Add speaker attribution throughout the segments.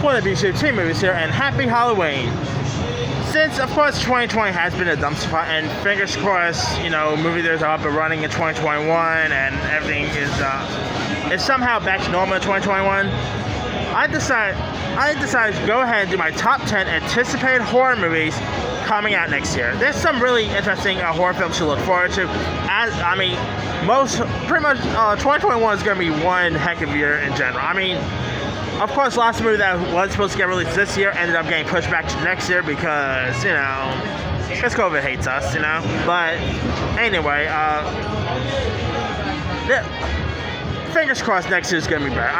Speaker 1: for the BC2 movies here, and happy Halloween. Since, of course, 2020 has been a dumpster fire, and fingers crossed, movie theaters are up and running in 2021, and everything is somehow back to normal in 2021, I decided to go ahead and do my top 10 anticipated horror movies coming out next year. There's some really interesting horror films to look forward to. Pretty much 2021 is going to be one heck of a year in general. Of course, last movie that was supposed to get released this year ended up getting pushed back to next year because, because COVID hates us, But anyway, fingers crossed next year's going to be better.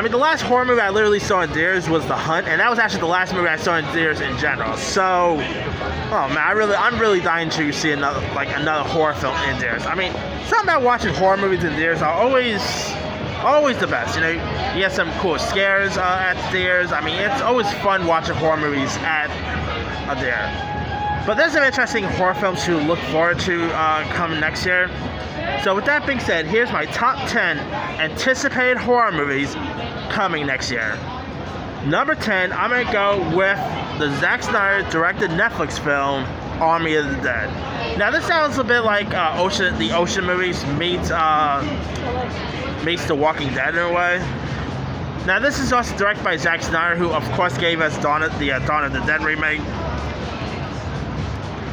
Speaker 1: The last horror movie I literally saw in theaters was The Hunt, and that was actually the last movie I saw in theaters in general. So, oh man, I'm really dying to see another horror film in theaters. Something about watching horror movies in theaters are always the best. You get some cool scares at the theaters. It's always fun watching horror movies at a theater. But there's some interesting horror films to look forward to coming next year. So with that being said, here's my top 10 anticipated horror movies coming next year. Number 10, I'm going to go with the Zack Snyder directed Netflix film, Army of the Dead. Now this sounds a bit like the Ocean movies meets The Walking Dead in a way. Now this is also directed by Zack Snyder, who of course gave us Dawn of the Dead remake.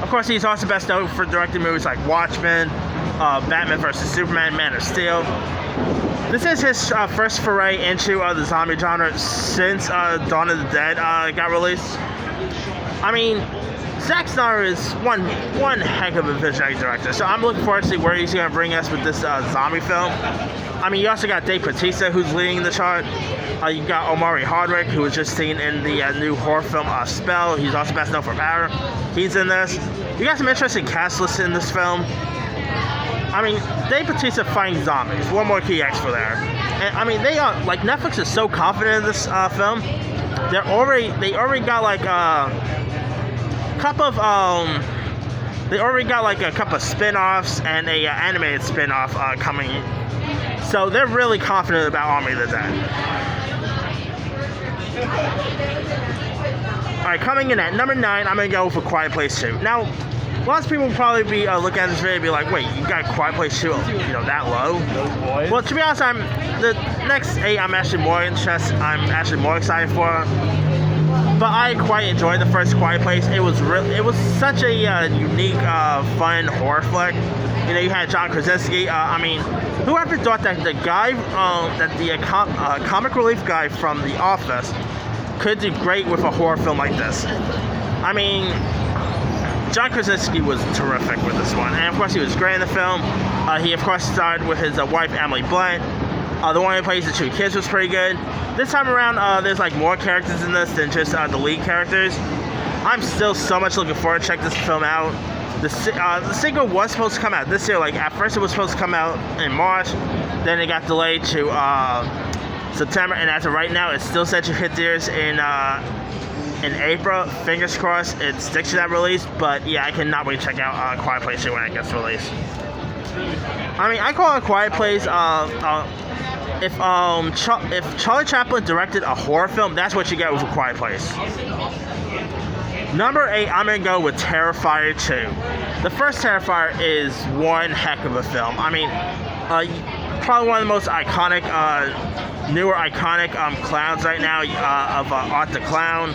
Speaker 1: Of course, he's also best known for directing movies like Watchmen, Batman vs. Superman, Man of Steel. This is his first foray into the zombie genre since Dawn of the Dead got released. Zack Snyder is one heck of a visionary director, so I'm looking forward to see where he's going to bring us with this zombie film. You also got Dave Bautista, who's leading the charge. You've got Omari Hardwick, who was just seen in the new horror film Spell. He's also best known for Power. He's in this. You got some interesting cast lists in this film. Dave Bautista fighting zombies. One more key X for there. And they are Netflix is so confident in this film. They already got a couple of spin-offs and a animated spin-off coming. So they're really confident about Army of the Dead. Alright, coming in at number 9, I'm going to go for Quiet Place 2. Now, lots of people will probably be looking at this video and be like, wait, you got Quiet Place 2, that low? Well, to be honest, the next 8 I'm actually more excited for. But I quite enjoyed the first Quiet Place. It was such a unique, fun horror flick. You had John Krasinski. Whoever thought that the guy, comic relief guy from The Office, could do great with a horror film like this. John Krasinski was terrific with this one, and of course he was great in the film. He of course starred with his wife Emily Blunt. The one who plays the 2 kids was pretty good. This time around, there's more characters in this than just the lead characters. I'm still so much looking forward to check this film out. The sequel was supposed to come out this year. At first it was supposed to come out in March, then it got delayed to September, and as of right now, it's still set to hit theaters in April. Fingers crossed it sticks to that release. But yeah, I cannot wait to check out Quiet Place 2 when it gets released. I call it Quiet Place. If Charlie Chaplin directed a horror film, that's what you get with A Quiet Place. Number 8, I'm going to go with Terrifier 2. The first Terrifier is one heck of a film. Probably one of the most iconic, newer iconic clowns right now of Art the Clown.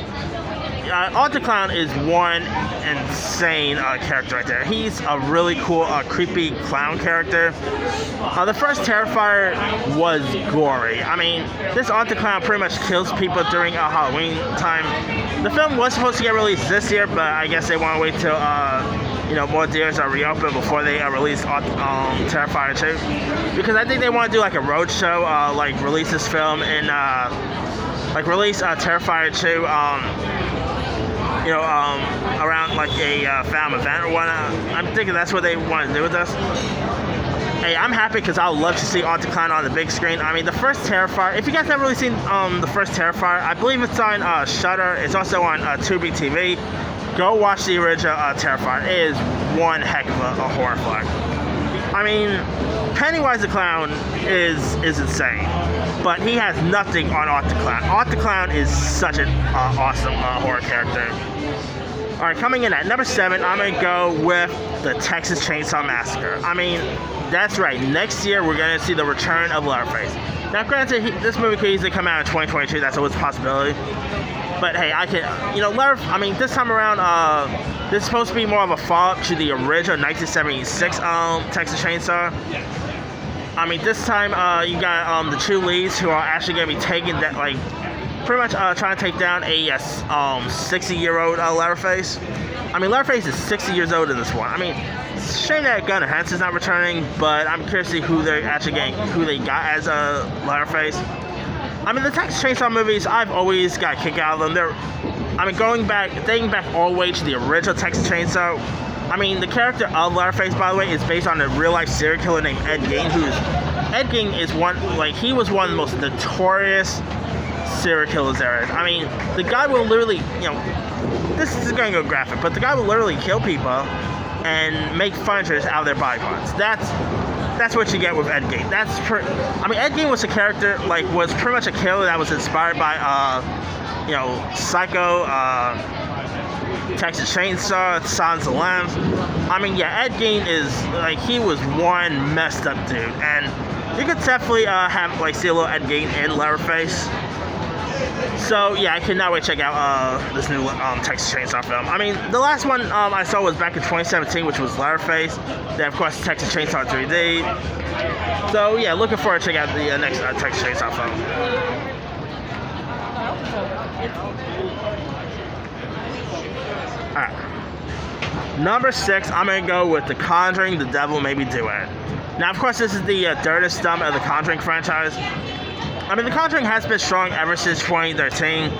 Speaker 1: Art the Clown is one insane character right there. He's a really cool, creepy clown character. The first Terrifier was gory. This Art the Clown pretty much kills people during Halloween time. The film was supposed to get released this year, but I guess they want to wait till more theaters are reopened before they release Terrifier 2. Because I think they want to do a road show, release this film and release Terrifier 2. Around a film event or whatnot. I'm thinking that's what they want to do with this. Hey, I'm happy because I would love to see Art the Clown on the big screen. The first Terrifier, if you guys haven't really seen the first Terrifier, I believe it's on Shudder. It's also on Tubi TV. Go watch the original Terrifier. It is one heck of a horror flick. I mean, Pennywise the Clown is insane, but he has nothing on Art the Clown. Art the Clown is such an awesome horror character. All right, coming in at number 7, I'm gonna go with the Texas Chainsaw Massacre. I mean, that's right. Next year we're gonna see the return of Leatherface. Now, granted, this movie could easily come out in 2022. That's always a possibility. But hey, I can, this time around, this is supposed to be more of a follow-up to the original 1976 Texas Chainsaw. I mean, this time you got the two leads who are actually going to be taking that, like, pretty much trying to take down a 60-year-old Leatherface. I mean, Leatherface is 60 years old in this one. I mean, it's a shame that Gunnar Hansen's not returning, but I'm curious to see who they're actually getting, who they got as Leatherface. I mean, the Texas Chainsaw movies, I've always got a kick out of them. Dating back all the way to the original Texas Chainsaw. I mean, the character of Leatherface, by the way, is based on a real-life serial killer named Ed Gein, Ed Gein he was one of the most notorious serial killers there is. I mean, the guy will literally, this is going to go graphic, but the guy will literally kill people and make furnitures out of their body parts. That's what you get with Ed Gein. Ed Gein was a character, was pretty much a killer that was inspired by, Psycho, Texas Chainsaw, Silence of the Lambs. I mean, yeah, Ed Gein is, he was one messed up dude. And you could definitely see a little Ed Gein in Leatherface. So, yeah, I cannot wait to check out this new Texas Chainsaw film. I mean, the last one I saw was back in 2017, which was Leatherface. Then, of course, Texas Chainsaw 3D. So, yeah, looking forward to checking out the next Texas Chainsaw film. Alright. Number 6, I'm going to go with The Conjuring, The Devil Made Me Do It. Now, of course, this is the third installment of the Conjuring franchise. I mean, The Conjuring has been strong ever since 2013.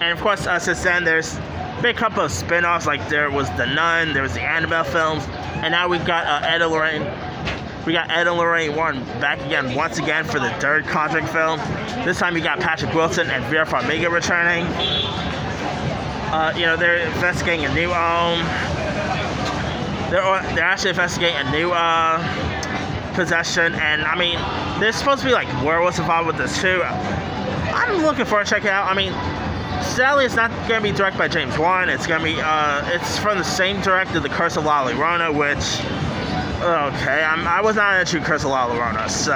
Speaker 1: And, of course, since then, there's been a couple of spin-offs, like there was The Nun, there was the Annabelle films, and now we've got Ed and Lorraine. We got Ed and Lorraine once again for the third Conjuring film. This time you got Patrick Wilson and Vera Farmiga returning. They're investigating a new they're actually investigating a new possession, and I mean, there's supposed to be werewolves involved with this too. I'm looking forward to checking it out. I mean, sadly, it's not going to be directed by James Wan. It's going to be it's from the same director, The Curse of La Llorona, which I was not into Curse of La Llorona, so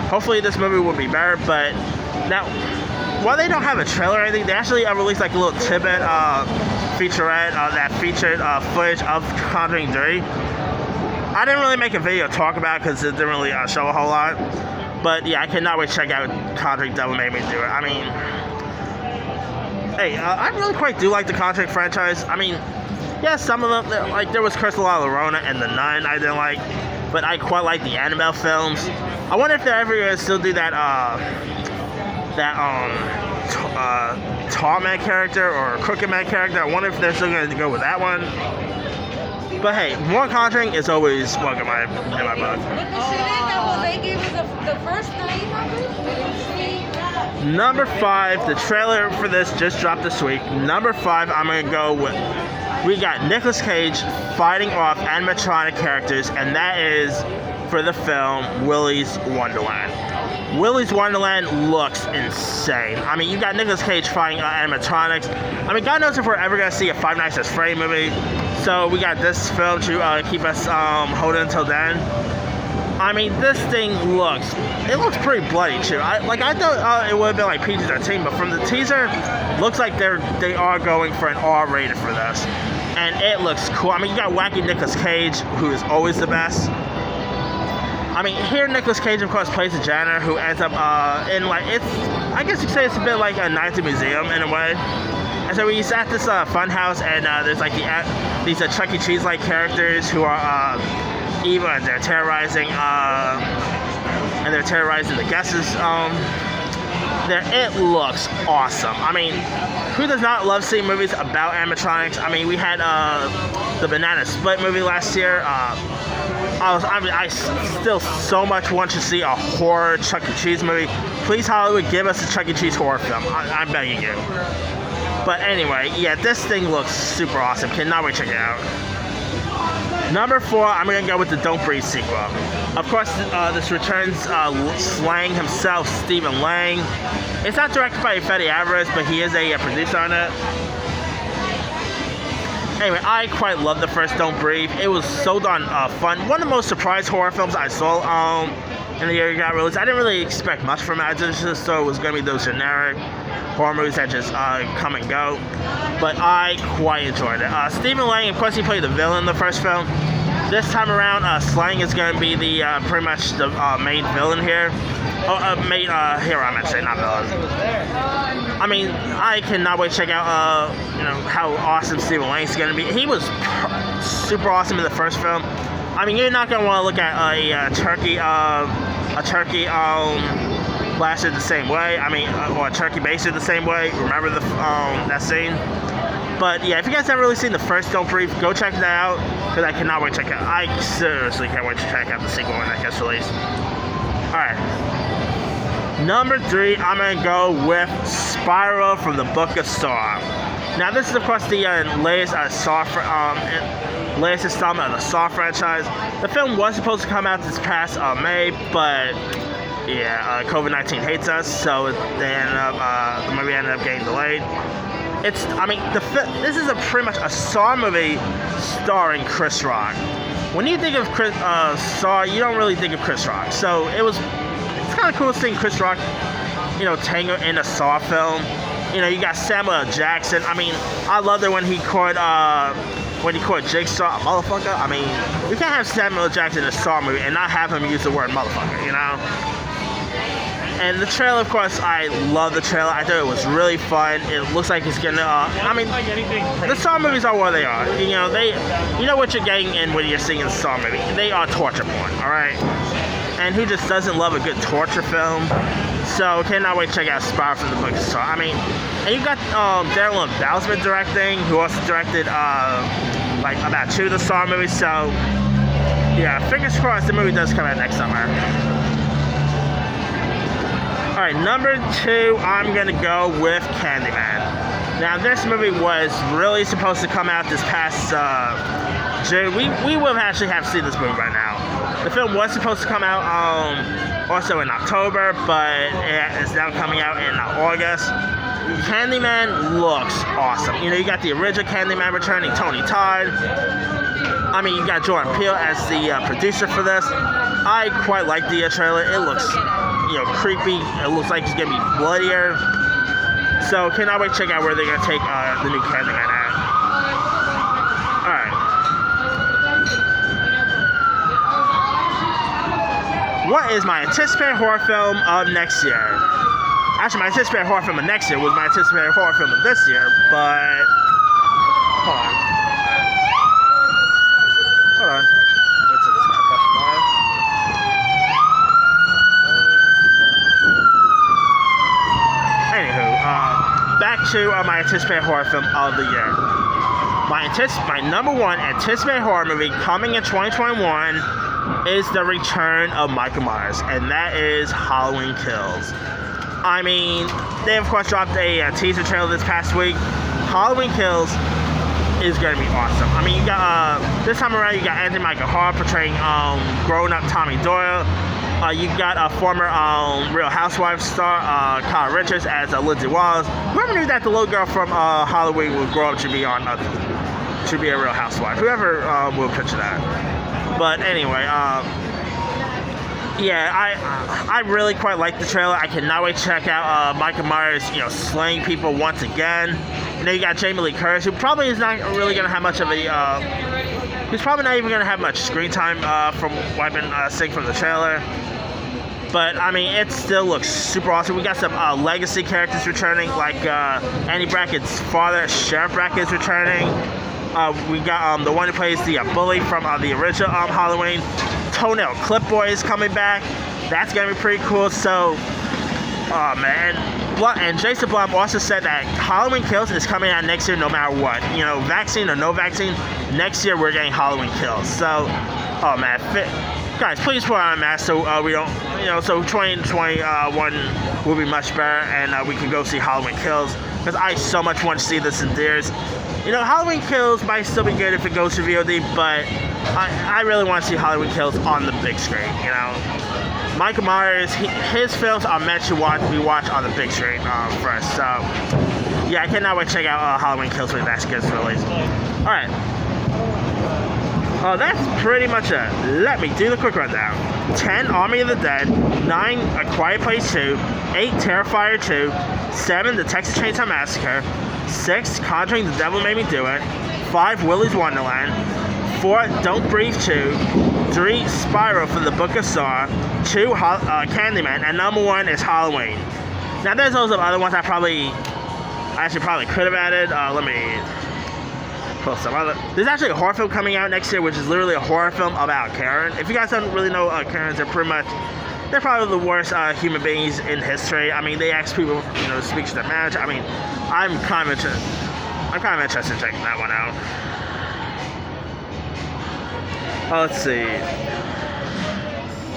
Speaker 1: hopefully this movie will be better. But now, while they don't have a trailer or anything, they actually released a little tidbit featurette that featured footage of Conjuring 3. I didn't really make a video to talk about it because it didn't really show a whole lot. But yeah, I cannot wait to check out Conjuring Devil Made Me Do It. I mean, hey, I really quite do like the Conjuring franchise. I mean, yeah, some of them, there was Curse of La Llorona and The Nun I didn't like, but I quite like the Annabelle films. I wonder if they're ever going to still do that Tall Man character or Crooked Man character. I wonder if they're still going to go with that one. But hey, more Conjuring is always welcome in my book. Number 5, the trailer for this just dropped this week. Number 5, I'm going to go with, we got Nicolas Cage fighting off animatronic characters, and that is for the film Willy's Wonderland. Willy's Wonderland looks insane. I mean, you got Nicolas Cage fighting animatronics. I mean, God knows if we're ever going to see a Five Nights at Freddy's movie. So we got this film to keep us holding until then. I mean, this thing looks pretty bloody too. I thought it would have been PG-13, but from the teaser, looks like they are going for an R-rated for this. And it looks cool. I mean, you got wacky Nicolas Cage, who is always the best. I mean, here Nicolas Cage, of course, plays a janitor who ends up in I guess you could say it's a bit like a Night at the Museum in a way. And so he's at this fun house, and there's these Chuck E. Cheese-like characters who are evil, and they're terrorizing the guests. It looks awesome. I mean, who does not love seeing movies about animatronics? I mean, we had the Banana Split movie last year. I still so much want to see a horror Chuck E. Cheese movie. Please, Hollywood, give us a Chuck E. Cheese horror film. I'm begging you. But anyway, yeah, this thing looks super awesome. Cannot wait to check it out. Number 4, I'm gonna go with the Don't Breathe sequel. Of course, this returns Lang himself, Stephen Lang. It's not directed by Fede Alvarez, but he is a producer on it. Anyway, I quite love the first Don't Breathe. It was so darn fun. One of the most surprise horror films I saw in the year it got released. I didn't really expect much from it. I just thought it was going to be those generic horror movies that just come and go. But I quite enjoyed it. Stephen Lang, of course, he played the villain in the first film. This time around, Slang is going to be the pretty much the main villain here. Main hero, I meant to say, not villain. I mean, I cannot wait to check out, how awesome Stephen Lang is going to be. He was super awesome in the first film. I mean, you're not going to want to look at a turkey blasted the same way. I mean, or a turkey basted the same way. Remember that scene? But yeah, if you guys haven't really seen the first Don't Breathe, go check that out, because I cannot wait to check it out. I seriously can't wait to check out the sequel when that gets released. Alright. Number 3, I'm going to go with Spiral from the Book of Saw. Now, this is, of course, the latest latest installment of the Saw franchise. The film was supposed to come out this past May, but yeah, COVID-19 hates us, so the movie ended up getting delayed. This is pretty much a Saw movie starring Chris Rock. When you think of Saw, you don't really think of Chris Rock. So it's kind of cool seeing Chris Rock, tango in a Saw film. You got Samuel L. Jackson. I mean, I loved it when he called Jigsaw a motherfucker. I mean, you can't have Samuel L. Jackson in a Saw movie and not have him use the word motherfucker, And the trailer, of course, I love the trailer. I thought it was really fun. It looks like it's gonna. The Saw movies are what they are. You know what you're getting in when you're seeing a Saw movie. They are torture porn, all right. And who just doesn't love a good torture film? So cannot wait to check out Spiral from the Book of Saw. And you got Darren Bousman directing, who also directed about 2 of the Saw movies. So yeah, fingers crossed the movie does come out next summer. Alright, number 2, I'm going to go with Candyman. Now, this movie was really supposed to come out this past June. We will actually have seen this movie right now. The film was supposed to come out also in October, but it's now coming out in August. Candyman looks awesome. You got the original Candyman returning, Tony Todd. You got Jordan Peele as the producer for this. I quite like the trailer. It looks creepy. It looks like it's gonna be bloodier. So cannot wait to check out where they're gonna take the new Candyman at. Alright. What is my anticipated horror film of next year? Actually, my anticipated horror film of next year was my anticipated horror film of this year, but hold on. Wait till this guy press play. Back to my anticipated horror film of the year. My number 1 anticipated horror movie coming in 2021 is the return of Michael Myers, and that is Halloween Kills. They of course dropped a teaser trailer this past week. Halloween Kills is going to be awesome. You got this time around, you got Anthony Michael Hall portraying grown-up Tommy Doyle. You got a former Real Housewives star, Kyle Richards, as Lindsay Wallace. Whoever knew that the little girl from Halloween would grow up to be a Real Housewife? Whoever will picture that. But anyway, I really quite like the trailer. I cannot wait to check out Michael Myers, slaying people once again. You got Jamie Lee Curtis, who probably is not really going to have much of he's probably not even going to have much screen time from what I've been seeing from the trailer. But, it still looks super awesome. We got some legacy characters returning, like Andy Brackett's father, Sheriff Brackett, is returning. We got the one who plays the bully from the original Halloween. Toenail Clipboy is coming back. That's going to be pretty cool. So, and Jason Blum also said that Halloween Kills is coming out next year no matter what. Vaccine or no vaccine, next year we're getting Halloween Kills. So, guys, please put on a mask so we don't, so 2021 will be much better and we can go see Halloween Kills, because I so much want to see this in theaters. Halloween Kills might still be good if it goes to VOD, but I really want to see Halloween Kills on the big screen. You know, Michael Myers, his films are meant to be watched on the big screen first. So yeah, I cannot wait to check out Halloween Kills when that gets released. All right. That's pretty much it. Let me do the quick rundown. 10, Army of the Dead. 9, A Quiet Place 2. 8, Terrifier 2. 7, The Texas Chainsaw Massacre. 6, Conjuring The Devil Made Me Do It. 5, Willy's Wonderland. 4, Don't Breathe 2. 3, Spiral for the Book of Saw. 2, Candyman. And number 1 is Halloween. Now there's also other ones I actually probably could have added. Let me pull some other. There's actually a horror film coming out next year, which is literally a horror film about Karen. If you guys don't really know Karens, they're probably the worst human beings in history. I mean, they ask people, to speak to their manager. I mean, I'm kind of interested in checking that one out. Let's see.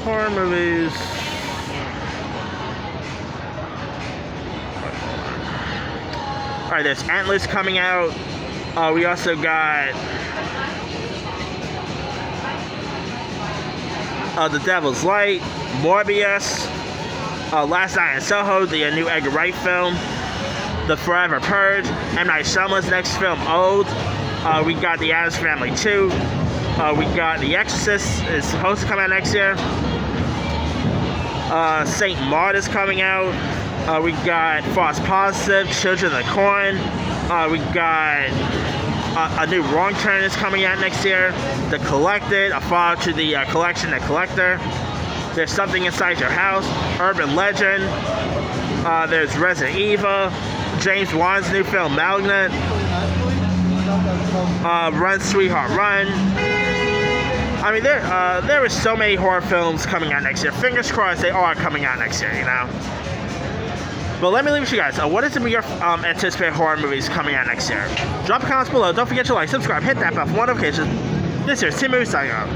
Speaker 1: Horror movies. Alright, there's Antlers coming out. We also got The Devil's Light, Morbius, Last Night in Soho, the new Edgar Wright film, The Forever Purge, M. Night Shyamalan's next film, Old. We got The Addams Family 2. We got The Exorcist, is supposed to come out next year. Saint Maud is coming out. We got False Positive, Children of the Corn. We got a new Wrong Turn is coming out next year. The Collected, a follow to the collection, The Collector. There's Something Inside Your House, Urban Legend. There's Resident Evil, James Wan's new film, Malignant. Run, Sweetheart, Run. I mean, there are so many horror films coming out next year. Fingers crossed they are coming out next year, But let me leave it to you guys. What is some of your anticipated horror movies coming out next year? Drop a comment below. Don't forget to like, subscribe, hit that bell for more notifications. This is Team Movie signing out.